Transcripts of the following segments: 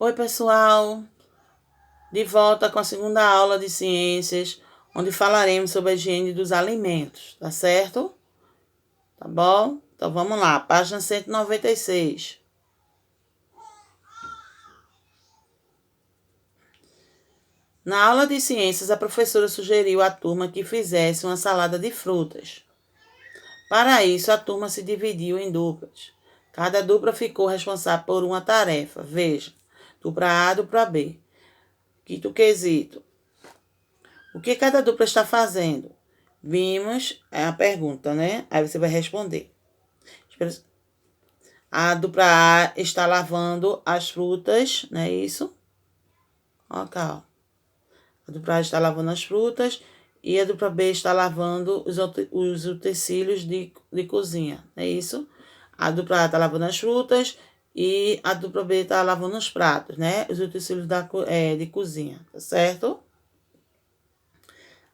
Oi, pessoal! De volta com a segunda aula de ciências, onde falaremos sobre a higiene dos alimentos, tá certo? Tá bom? Então vamos lá, página 196. Na aula de ciências, a professora sugeriu à turma que fizesse uma salada de frutas. Para isso, a turma se dividiu em duplas. Cada dupla ficou responsável por uma tarefa. Veja, dupla A, dupla B. Quinto quesito. O que cada dupla está fazendo? Vimos, é a pergunta, né? Aí você vai responder. A dupla A está lavando as frutas, não é isso? Ok. A dupla A está lavando as frutas e a dupla B está lavando os utensílios de cozinha, não é isso? A dupla A está lavando as frutas e a dupla B está lavando os pratos, né? Os utensílios de cozinha, tá certo?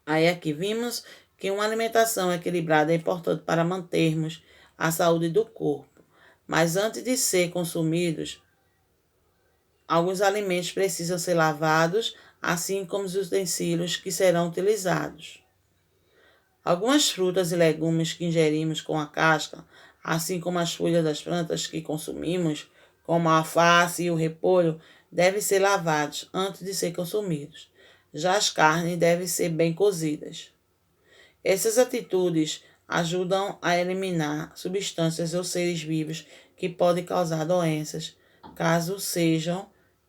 Aí aqui vimos que uma alimentação equilibrada é importante para mantermos a saúde do corpo. Mas antes de ser consumidos, alguns alimentos precisam ser lavados, assim como os utensílios que serão utilizados. Algumas frutas e legumes que ingerimos com a casca, assim como as folhas das plantas que consumimos, como a alface e o repolho, devem ser lavados antes de ser consumidos. Já as carnes devem ser bem cozidas. Essas atitudes ajudam a eliminar substâncias ou seres vivos que podem causar doenças, caso sejam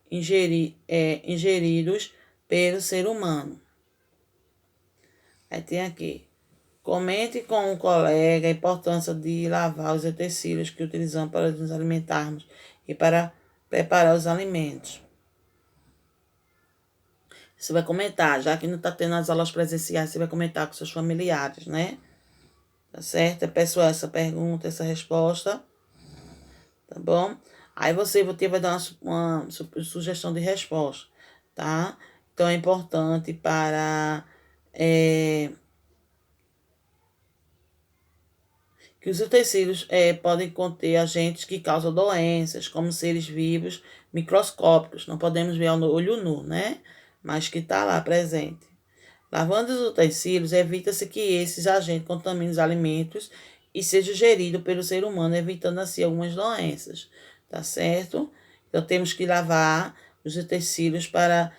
ingeridos pelo ser humano. Aí tem aqui. Comente com um colega a importância de lavar os utensílios que utilizamos para nos alimentarmos e para preparar os alimentos. Você vai comentar, já que não está tendo as aulas presenciais, você vai comentar com seus familiares, né? Tá certo? É pessoal essa pergunta, essa resposta. Tá bom? Aí você vai dar uma sugestão de resposta, tá? Então é importante para que os utensílios podem conter agentes que causam doenças, como seres vivos microscópicos. Não podemos ver ao olho nu, né? Mas que está lá presente. Lavando os utensílios, evita-se que esses agentes contaminem os alimentos e sejam geridos pelo ser humano, evitando assim algumas doenças, tá certo? Então temos que lavar os utensílios para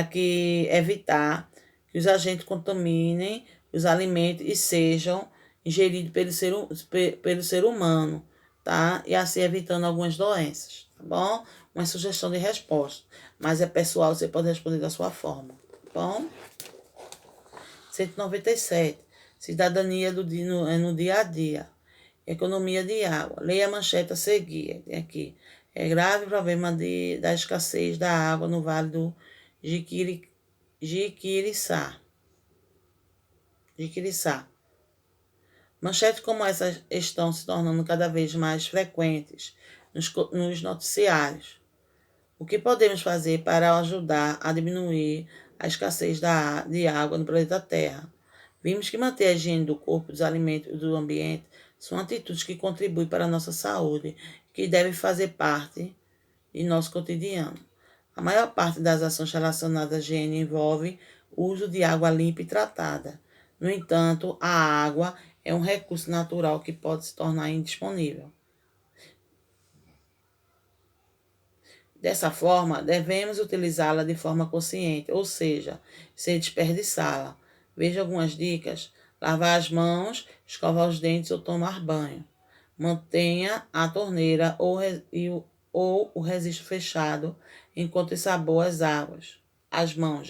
que evitar que os agentes contaminem os alimentos e sejam ingeridos pelo ser humano, tá? E assim evitando algumas doenças, tá bom? Uma sugestão de resposta, mas é pessoal, você pode responder da sua forma, tá bom? 197. Cidadania no dia a dia. Economia de água. Leia a manchete a seguir. Tem aqui. É grave o problema da escassez da água no Vale do Jiquiriçá. Manchetes como essas estão se tornando cada vez mais frequentes nos noticiários. O que podemos fazer para ajudar a diminuir a escassez de água no planeta Terra? Vimos que manter a higiene do corpo, dos alimentos e do ambiente são atitudes que contribuem para a nossa saúde, que devem fazer parte de nosso cotidiano. A maior parte das ações relacionadas à higiene envolve o uso de água limpa e tratada. No entanto, a água é um recurso natural que pode se tornar indisponível. Dessa forma, devemos utilizá-la de forma consciente, ou seja, sem desperdiçá-la. Veja algumas dicas. Lavar as mãos, escovar os dentes ou tomar banho. Mantenha a torneira ou o registro fechado enquanto ensaboa as mãos.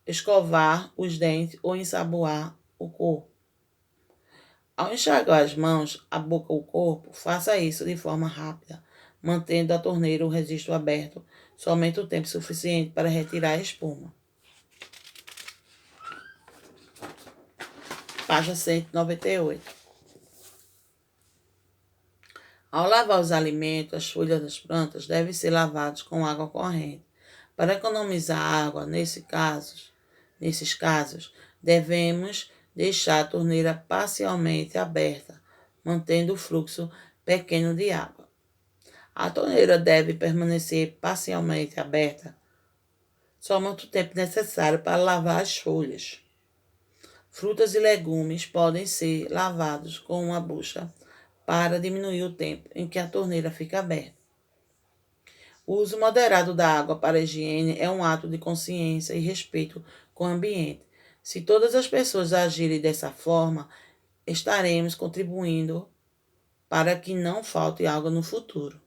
Escovar os dentes ou ensaboar o corpo. Ao enxaguar as mãos, a boca ou o corpo, faça isso de forma rápida, mantendo a torneira ou o registro aberto somente o tempo suficiente para retirar a espuma. Página 198. Ao lavar os alimentos, as folhas das plantas devem ser lavadas com água corrente. Para economizar água, nesses casos, devemos deixar a torneira parcialmente aberta, mantendo o fluxo pequeno de água. A torneira deve permanecer parcialmente aberta somente o tempo necessário para lavar as folhas. Frutas e legumes podem ser lavados com uma bucha para diminuir o tempo em que a torneira fica aberta. O uso moderado da água para a higiene é um ato de consciência e respeito com o ambiente. Se todas as pessoas agirem dessa forma, estaremos contribuindo para que não falte água no futuro.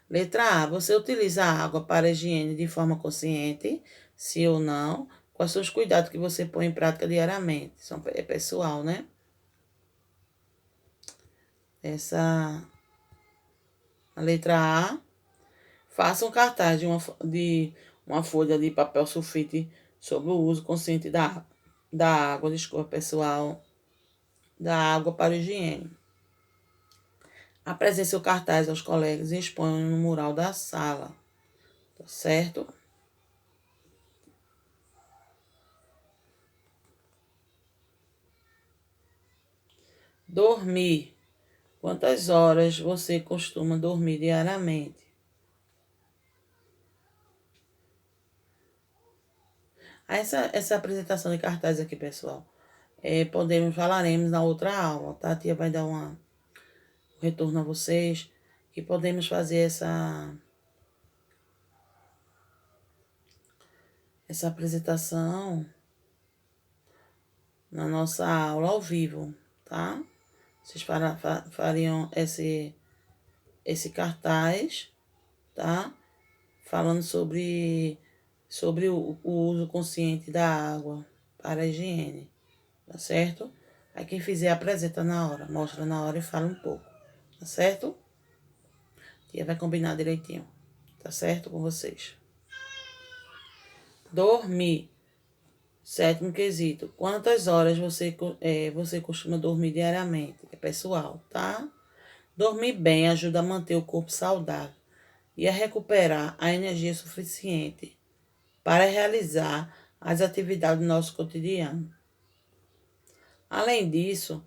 Letra A. Você utiliza a água para a higiene de forma consciente? Sim ou não? Quais são os cuidados que você põe em prática diariamente? É pessoal, né? A letra A. Faça um cartaz de uma folha de papel sulfite sobre o uso consciente da água, desculpa, pessoal, da água para a higiene. Apresente seu cartaz aos colegas e exponha no mural da sala. Tá certo? Dormir. Quantas horas você costuma dormir diariamente? Essa apresentação de cartaz aqui, pessoal, falaremos na outra aula, tá? A tia vai dar um retorno a vocês, que podemos fazer essa apresentação na nossa aula ao vivo, tá? Vocês fariam esse cartaz, tá? Falando sobre o uso consciente da água para a higiene, tá certo? Aí quem fizer apresenta na hora, mostra na hora e fala um pouco, tá certo? Tia vai combinar direitinho, tá certo com vocês? Dormir. 7º quesito. Quantas horas você costuma dormir diariamente? É pessoal, tá? Dormir bem ajuda a manter o corpo saudável e a recuperar a energia suficiente para realizar as atividades do nosso cotidiano. Além disso,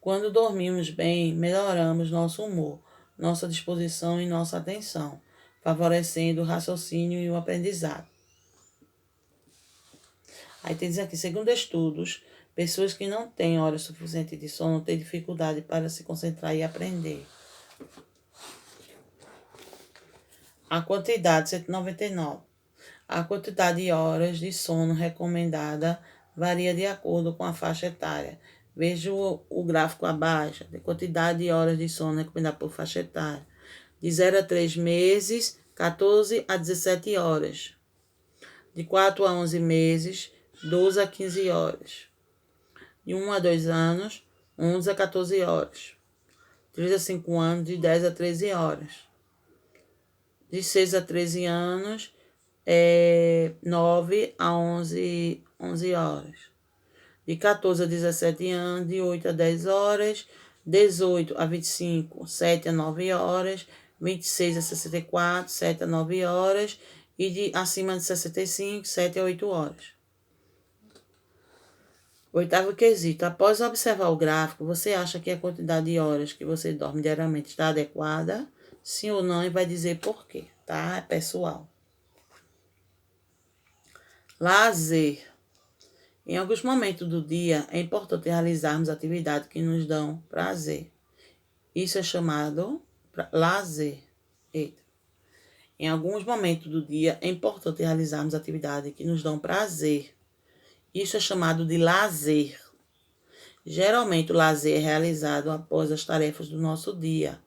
quando dormimos bem, melhoramos nosso humor, nossa disposição e nossa atenção, favorecendo o raciocínio e o aprendizado. Aí tem aqui, segundo estudos, pessoas que não têm horas suficientes de sono têm dificuldade para se concentrar e aprender. A quantidade, 199. A quantidade de horas de sono recomendada varia de acordo com a faixa etária. Veja o gráfico abaixo, de quantidade de horas de sono recomendada por faixa etária. De 0 a 3 meses, 14 a 17 horas. De 4 a 11 meses, 12 a 15 horas. De 1 a 2 anos, 11 a 14 horas. De 3 a 5 anos, de 10 a 13 horas. De 6 a 13 anos, 9 a 11 horas. De 14 a 17 anos, de 8 a 10 horas. 18 a 25, 7 a 9 horas. 26 a 64, 7 a 9 horas. E acima de 65, 7 a 8 horas. 8º quesito. Após observar o gráfico, você acha que a quantidade de horas que você dorme diariamente está adequada? Sim ou não? E vai dizer por quê, tá? É pessoal. Lazer. Em alguns momentos do dia, é importante realizarmos atividades que nos dão prazer. Isso é chamado lazer. Eita. Em alguns momentos do dia, é importante realizarmos atividades que nos dão prazer. Isso é chamado de lazer. Geralmente, o lazer é realizado após as tarefas do nosso dia,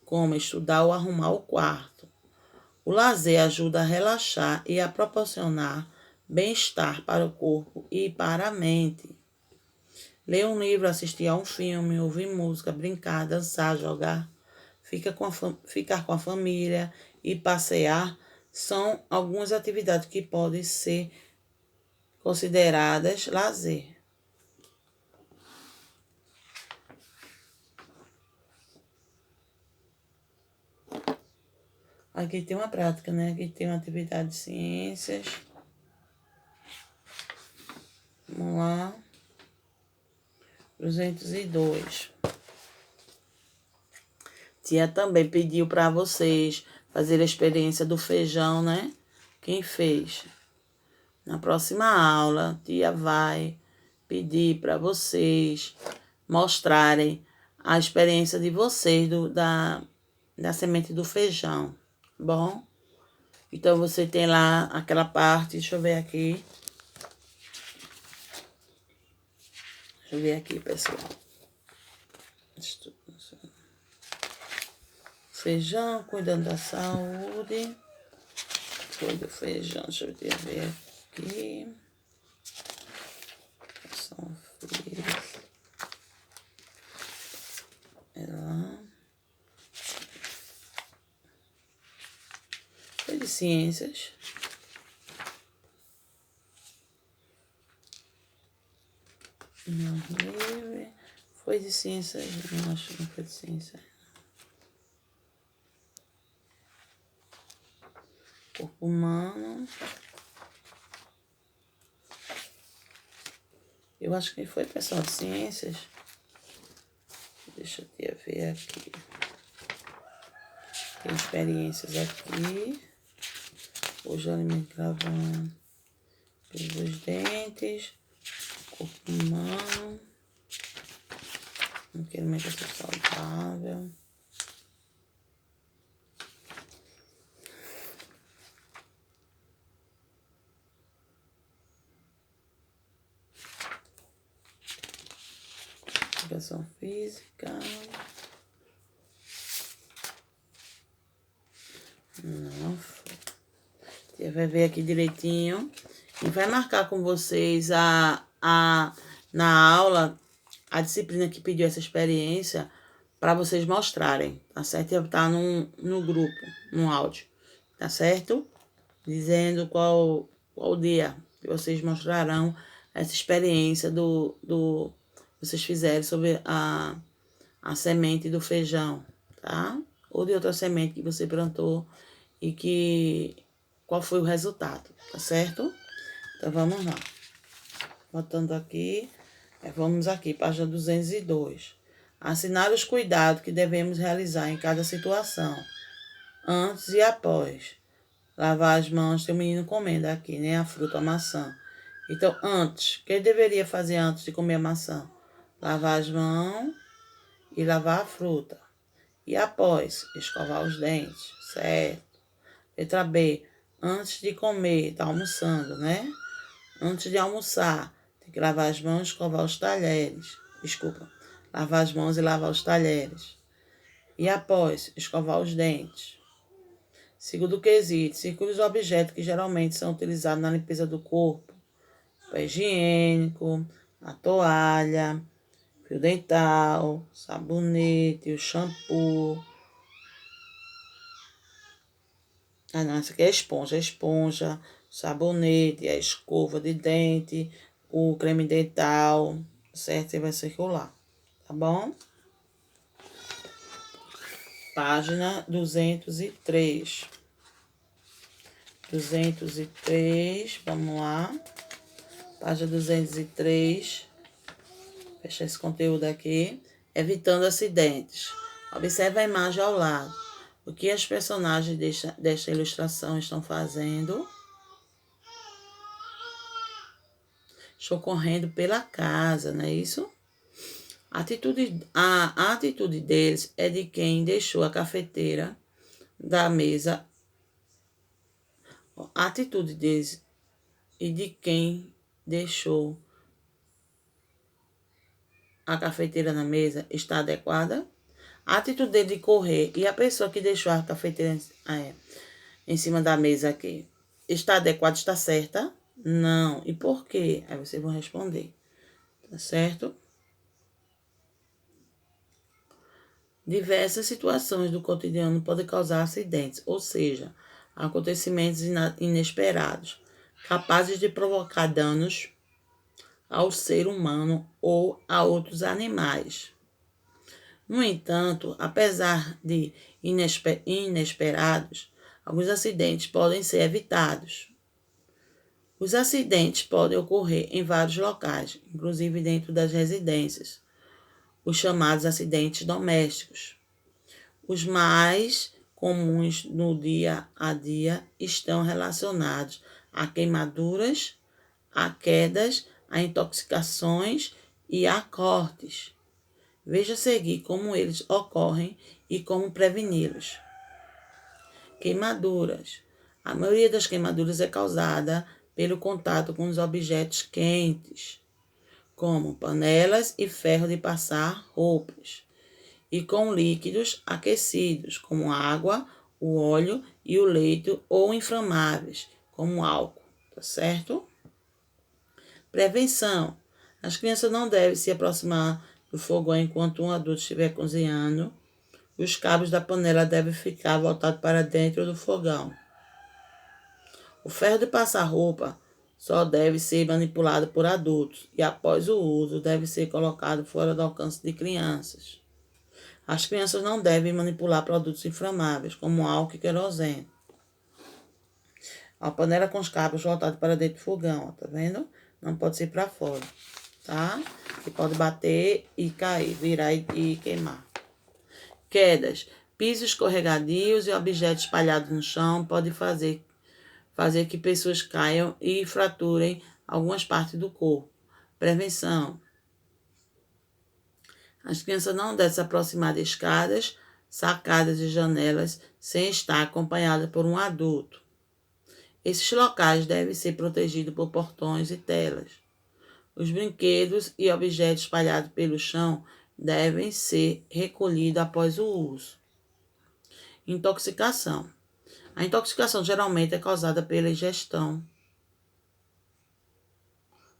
como estudar ou arrumar o quarto. O lazer ajuda a relaxar e a proporcionar bem-estar para o corpo e para a mente. Ler um livro, assistir a um filme, ouvir música, brincar, dançar, jogar, ficar com a família e passear são algumas atividades que podem ser consideradas lazer. Aqui tem uma prática, né? Aqui tem uma atividade de ciências. Vamos lá. 202. Tia também pediu para vocês fazer a experiência do feijão, né? Quem fez? Na próxima aula, tia vai pedir para vocês mostrarem a experiência de vocês da semente do feijão, bom? Então, você tem lá aquela parte, deixa eu ver aqui. Deixa eu ver aqui, pessoal. Feijão, cuidando da saúde. Cuida do feijão, deixa eu ver aqui. São frios. É lá. Foi de ciências. Não, foi de ciências. Não, acho que não foi de ciências. Corpo humano. Eu acho que foi pessoal de ciências. Deixa eu ver aqui. Tem experiências aqui. Hoje o alimento gravando pelos dentes. Corpo humano. Alimentação saudável. Educação física. Não foi. Você vai ver aqui direitinho. E vai marcar com vocês na aula a disciplina que pediu essa experiência para vocês mostrarem, tá certo? Tá no grupo, no áudio, tá certo? Dizendo qual dia que vocês mostrarão essa experiência vocês fizeram sobre a semente do feijão, tá? Ou de outra semente que você plantou e qual foi o resultado, tá certo? Então, vamos lá. Botando aqui, vamos aqui, página 202. Assinar os cuidados que devemos realizar em cada situação, antes e após. Lavar as mãos, tem um menino comendo aqui, né? A fruta, a maçã. Então, antes, o que ele deveria fazer antes de comer a maçã? Lavar as mãos e lavar a fruta. E após, escovar os dentes, certo? Letra B, antes de comer, tá almoçando, né? Antes de almoçar, tem que lavar as mãos e escovar os talheres. Desculpa, lavar as mãos e lavar os talheres. E após, escovar os dentes. Segundo quesito, circule os objetos que geralmente são utilizados na limpeza do corpo. Papel higiênico, a toalha, fio dental, sabonete, o shampoo. Ah, não, essa aqui é a esponja, sabonete, a escova de dente, o creme dental, certo? Você vai circular, tá bom? Página 203. 203, vamos lá. Página 203. Fechar esse conteúdo aqui. Evitando acidentes. Observe a imagem ao lado. O que as personagens desta ilustração estão fazendo? Estou correndo pela casa, não é isso? A atitude deles é de quem deixou a cafeteira da mesa. A atitude deles e de quem deixou a cafeteira na mesa está adequada? A atitude dele de correr e a pessoa que deixou a cafeteira em cima da mesa aqui está adequada, está certa? Não. E por quê? Aí vocês vão responder. Tá certo? Diversas situações do cotidiano podem causar acidentes, ou seja, acontecimentos inesperados, capazes de provocar danos ao ser humano ou a outros animais. No entanto, apesar de inesperados, alguns acidentes podem ser evitados. Os acidentes podem ocorrer em vários locais, inclusive dentro das residências, os chamados acidentes domésticos. Os mais comuns no dia a dia estão relacionados a queimaduras, a quedas, a intoxicações e a cortes. Veja a seguir como eles ocorrem e como preveni-los. Queimaduras. A maioria das queimaduras é causada pelo contato com os objetos quentes, como panelas e ferro de passar roupas, e com líquidos aquecidos, como água, o óleo e o leite, ou inflamáveis, como álcool, tá certo? Prevenção. As crianças não devem se aproximar do fogão enquanto um adulto estiver cozinhando. Os cabos da panela devem ficar voltados para dentro do fogão. O ferro de passar roupa só deve ser manipulado por adultos e, após o uso, deve ser colocado fora do alcance de crianças. As crianças não devem manipular produtos inflamáveis, como álcool e querosene. A panela com os cabos voltados para dentro do fogão, ó, tá vendo? Não pode ser para fora, tá? Que pode bater e cair, virar e queimar. Quedas. Pisos escorregadios e objetos espalhados no chão podem fazer que pessoas caiam e fraturem algumas partes do corpo. Prevenção. As crianças não devem se aproximar de escadas, sacadas e janelas sem estar acompanhadas por um adulto. Esses locais devem ser protegidos por portões e telas. Os brinquedos e objetos espalhados pelo chão devem ser recolhidos após o uso. Intoxicação. A intoxicação geralmente é causada pela ingestão,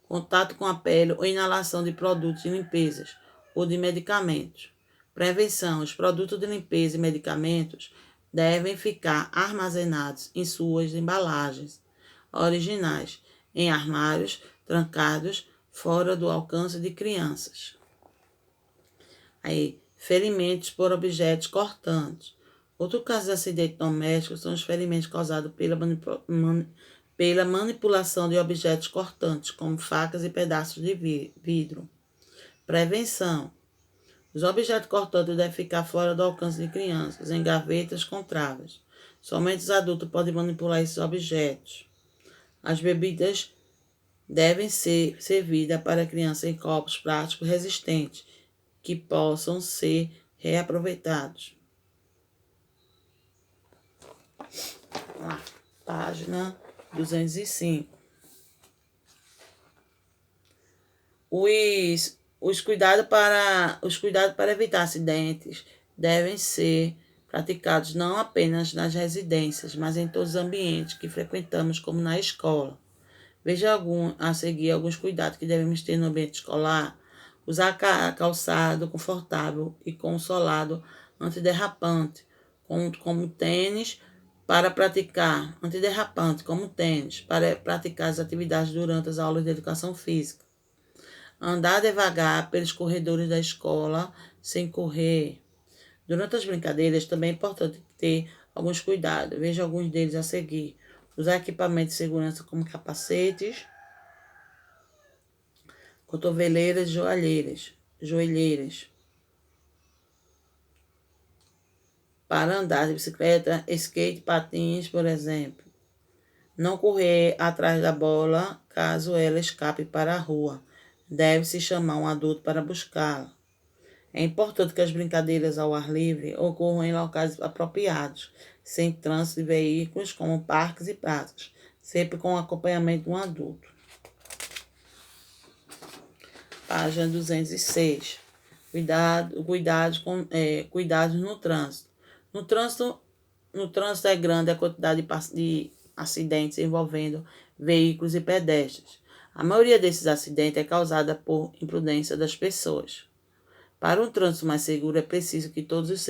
contato com a pele ou inalação de produtos de limpeza ou de medicamentos. Prevenção. Os produtos de limpeza e medicamentos devem ficar armazenados em suas embalagens originais, em armários trancados, fora do alcance de crianças. Ferimentos por objetos cortantes. Outro caso de acidente doméstico são os ferimentos causados pela manipulação de objetos cortantes, como facas e pedaços de vidro. Prevenção. Os objetos cortantes devem ficar fora do alcance de crianças, em gavetas com travas. Somente os adultos podem manipular esses objetos. As bebidas devem ser servidas para crianças em copos plásticos resistentes, que possam ser reaproveitados. Lá, página 205. Os cuidados para evitar acidentes devem ser praticados não apenas nas residências, mas em todos os ambientes que frequentamos, como na escola. Veja a seguir alguns cuidados que devemos ter no ambiente escolar. Usar calçado confortável e consolado antiderrapante, como tênis, para praticar as atividades durante as aulas de educação física. Andar devagar pelos corredores da escola sem correr. Durante as brincadeiras também é importante ter alguns cuidados. Veja alguns deles a seguir. Usar equipamentos de segurança como capacetes, cotoveleiras e joelheiras. Para andar de bicicleta, skate, patins, por exemplo. Não correr atrás da bola caso ela escape para a rua. Deve-se chamar um adulto para buscá-la. É importante que as brincadeiras ao ar livre ocorram em locais apropriados, sem trânsito de veículos, como parques e praças, sempre com o acompanhamento de um adulto. Página 206. Cuidados no trânsito. No trânsito é grande a quantidade de acidentes envolvendo veículos e pedestres. A maioria desses acidentes é causada por imprudência das pessoas. Para um trânsito mais seguro, é preciso que todos os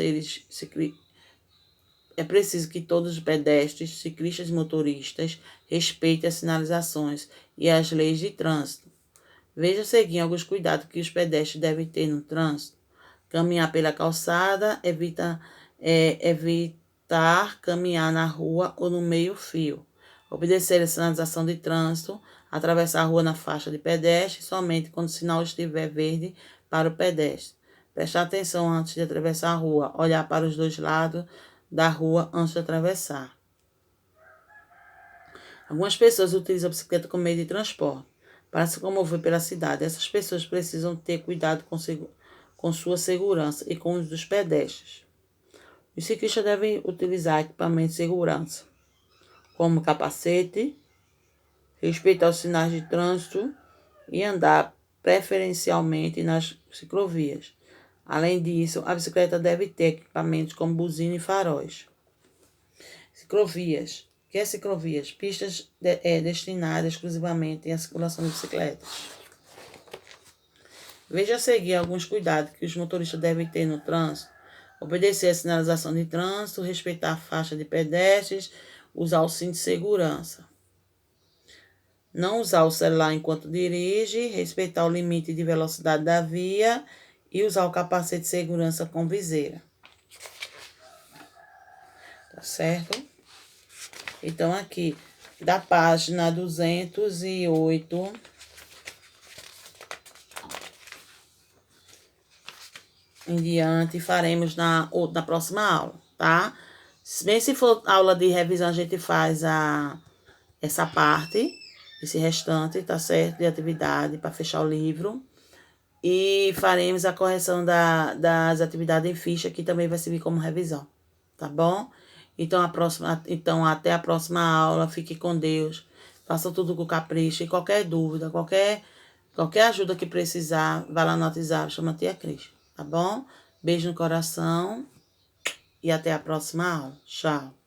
pedestres, ciclistas e motoristas respeitem as sinalizações e as leis de trânsito. Veja a seguir alguns cuidados que os pedestres devem ter no trânsito. Caminhar pela calçada, evitar caminhar na rua ou no meio-fio. Obedecer a sinalização de trânsito, atravessar a rua na faixa de pedestre somente quando o sinal estiver verde para o pedestre. Prestar atenção antes de atravessar a rua. Olhar para os dois lados da rua antes de atravessar. Algumas pessoas utilizam a bicicleta como meio de transporte para se locomover pela cidade. Essas pessoas precisam ter cuidado com sua segurança e com os dos pedestres. Os ciclistas devem utilizar equipamentos de segurança, como capacete, respeitar os sinais de trânsito e andar preferencialmente nas ciclovias. Além disso, a bicicleta deve ter equipamentos como buzina e faróis. Ciclovias. O que é ciclovias? Pistas destinadas exclusivamente à circulação de bicicletas. Veja a seguir alguns cuidados que os motoristas devem ter no trânsito. Obedecer a sinalização de trânsito, respeitar a faixa de pedestres, usar o cinto de segurança. Não usar o celular enquanto dirige, respeitar o limite de velocidade da via e usar o capacete de segurança com viseira. Tá certo? Então, aqui, da página 208... em diante, faremos na próxima aula, tá? Bem, se for aula de revisão, a gente faz essa parte, esse restante, tá certo? De atividade, para fechar o livro. E faremos a correção das atividades em ficha, que também vai servir como revisão, tá bom? Então, até a próxima aula. Fique com Deus. Faça tudo com capricho. E qualquer dúvida, qualquer ajuda que precisar, vá lá no WhatsApp, chama a Tia Cris. Tá bom? Beijo no coração e até a próxima aula. Tchau.